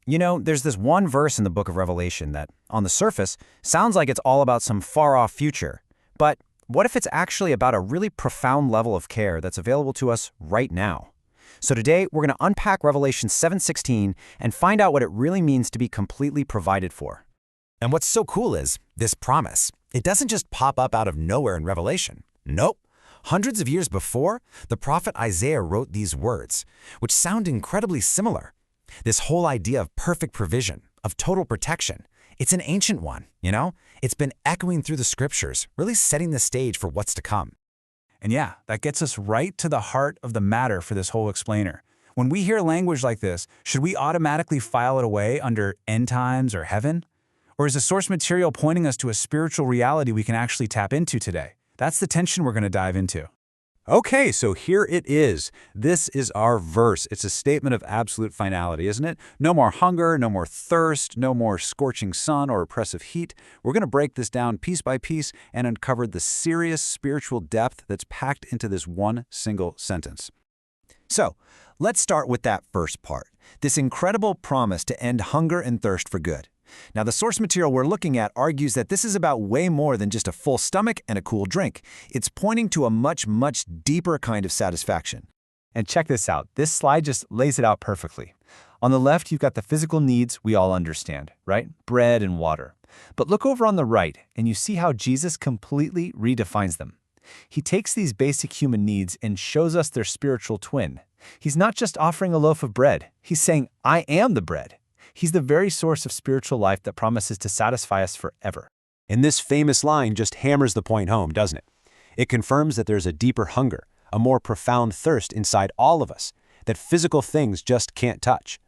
You know, there's this one verse in the book of Revelation that, on the surface, sounds like it's all about some far-off future. But what if it's actually about a really profound level of care that's available to us right now? So today, we're going to unpack Revelation 7:16 and find out what it really means to be completely provided for. And what's so cool is this promise. It doesn't just pop up out of nowhere in Revelation. Nope. Hundreds of years before, the prophet Isaiah wrote these words, which sound incredibly similar. This whole idea of perfect provision, of total protection, it's an ancient one, you know? It's been echoing through the scriptures, really setting the stage for what's to come. And yeah, that gets us right to the heart of the matter for this whole explainer. When we hear language like this, should we automatically file it away under end times or heaven? Or is the source material pointing us to a spiritual reality we can actually tap into today? That's the tension we're going to dive into. Okay, so here it is. This is our verse. It's a statement of absolute finality, isn't it? No more hunger, no more thirst, no more scorching sun or oppressive heat. We're going to break this down piece by piece and uncover the serious spiritual depth that's packed into this one single sentence. So, let's start with that first part, this incredible promise to end hunger and thirst for good. Now, the source material we're looking at argues that this is about way more than just a full stomach and a cool drink. It's pointing to a much, much deeper kind of satisfaction. And check this out. This slide just lays it out perfectly. On the left, you've got the physical needs we all understand, right? Bread and water. But look over on the right, and you see how Jesus completely redefines them. He takes these basic human needs and shows us their spiritual twin. He's not just offering a loaf of bread. He's saying, I am the bread. He's the very source of spiritual life that promises to satisfy us forever. And this famous line just hammers the point home, doesn't it? It confirms that there's a deeper hunger, a more profound thirst inside all of us that physical things just can't touch.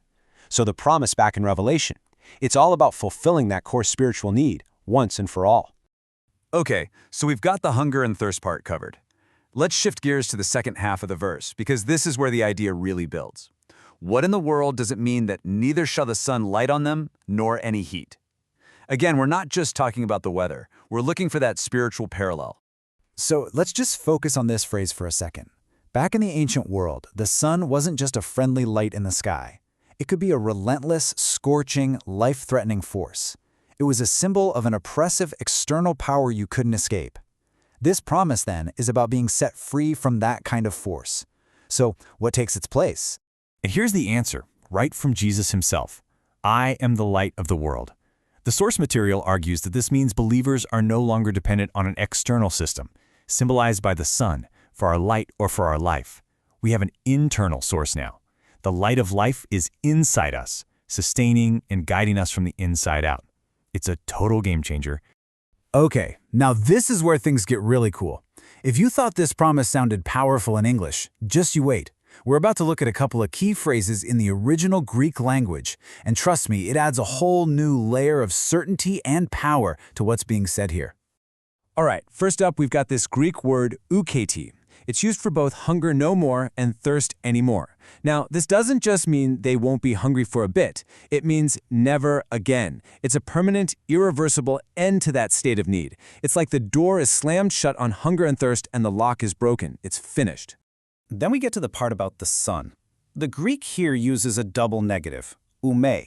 So the promise back in Revelation, it's all about fulfilling that core spiritual need once and for all. Okay, so we've got the hunger and thirst part covered. Let's shift gears to the second half of the verse, because this is where the idea really builds. What in the world does it mean that neither shall the sun light on them, nor any heat? Again, we're not just talking about the weather. We're looking for that spiritual parallel. So let's just focus on this phrase for a second. Back in the ancient world, the sun wasn't just a friendly light in the sky. It could be a relentless, scorching, life-threatening force. It was a symbol of an oppressive external power you couldn't escape. This promise, then, is about being set free from that kind of force. So what takes its place? And here's the answer, right from Jesus himself. I am the light of the world. The source material argues that this means believers are no longer dependent on an external system, symbolized by the sun, for our light or for our life. We have an internal source now. The light of life is inside us, sustaining and guiding us from the inside out. It's a total game changer. Okay, now this is where things get really cool. If you thought this promise sounded powerful in English, just you wait. We're about to look at a couple of key phrases in the original Greek language, and trust me, it adds a whole new layer of certainty and power to what's being said here. All right, first up, we've got this Greek word ukete. It's used for both hunger no more and thirst anymore. Now, this doesn't just mean they won't be hungry for a bit. It means never again. It's a permanent, irreversible end to that state of need. It's like the door is slammed shut on hunger and thirst and the lock is broken. It's finished. Then we get to the part about the sun. The Greek here uses a double negative, ume.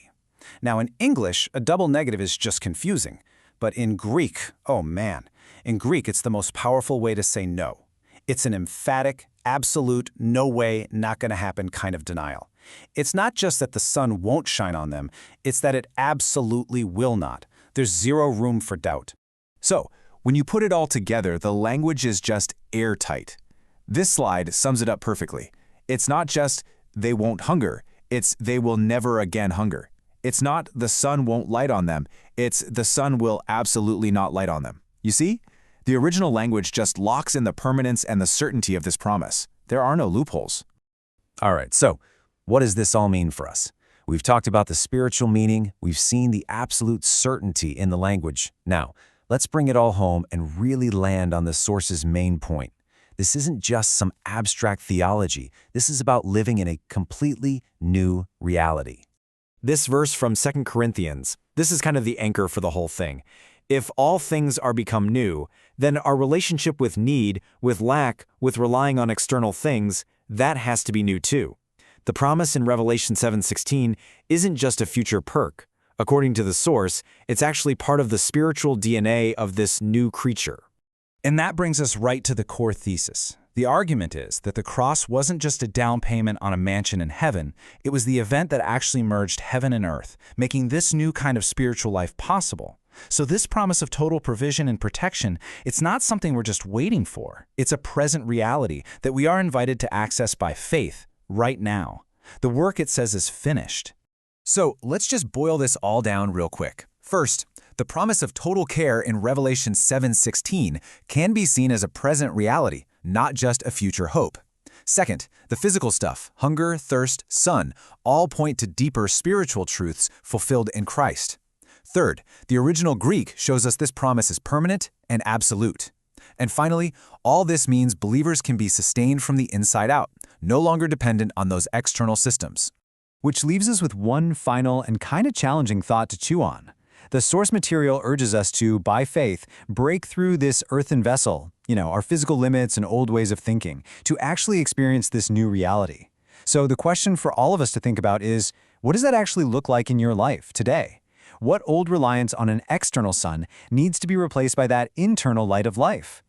Now in English, a double negative is just confusing. But in Greek, oh man, in Greek it's the most powerful way to say no. It's an emphatic, absolute, no way, not gonna happen kind of denial. It's not just that the sun won't shine on them, it's that it absolutely will not. There's zero room for doubt. So, when you put it all together, the language is just airtight. This slide sums it up perfectly. It's not just they won't hunger, it's they will never again hunger. It's not the sun won't light on them, it's the sun will absolutely not light on them. You see? The original language just locks in the permanence and the certainty of this promise. There are no loopholes. All right, so what does this all mean for us? We've talked about the spiritual meaning, we've seen the absolute certainty in the language. Now, let's bring it all home and really land on the source's main point. This isn't just some abstract theology. This is about living in a completely new reality. This verse from 2 Corinthians, this is kind of the anchor for the whole thing. If all things are become new, then our relationship with need, with lack, with relying on external things, that has to be new too. The promise in Revelation 7:16 isn't just a future perk. According to the source, it's actually part of the spiritual DNA of this new creature. And that brings us right to the core thesis. The argument is that the cross wasn't just a down payment on a mansion in heaven, it was the event that actually merged heaven and earth, making this new kind of spiritual life possible. So this promise of total provision and protection, it's not something we're just waiting for. It's a present reality that we are invited to access by faith, right now. The work, it says, is finished. So let's just boil this all down real quick. First, the promise of total care in Revelation 7:16 can be seen as a present reality, not just a future hope. Second, the physical stuff, hunger, thirst, sun, all point to deeper spiritual truths fulfilled in Christ. Third, the original Greek shows us this promise is permanent and absolute. And finally, all this means believers can be sustained from the inside out, no longer dependent on those external systems. Which leaves us with one final and kind of challenging thought to chew on. The source material urges us to, by faith, break through this earthen vessel, our physical limits and old ways of thinking, to actually experience this new reality. So the question for all of us to think about is, what does that actually look like in your life today? What old reliance on an external sun needs to be replaced by that internal light of life?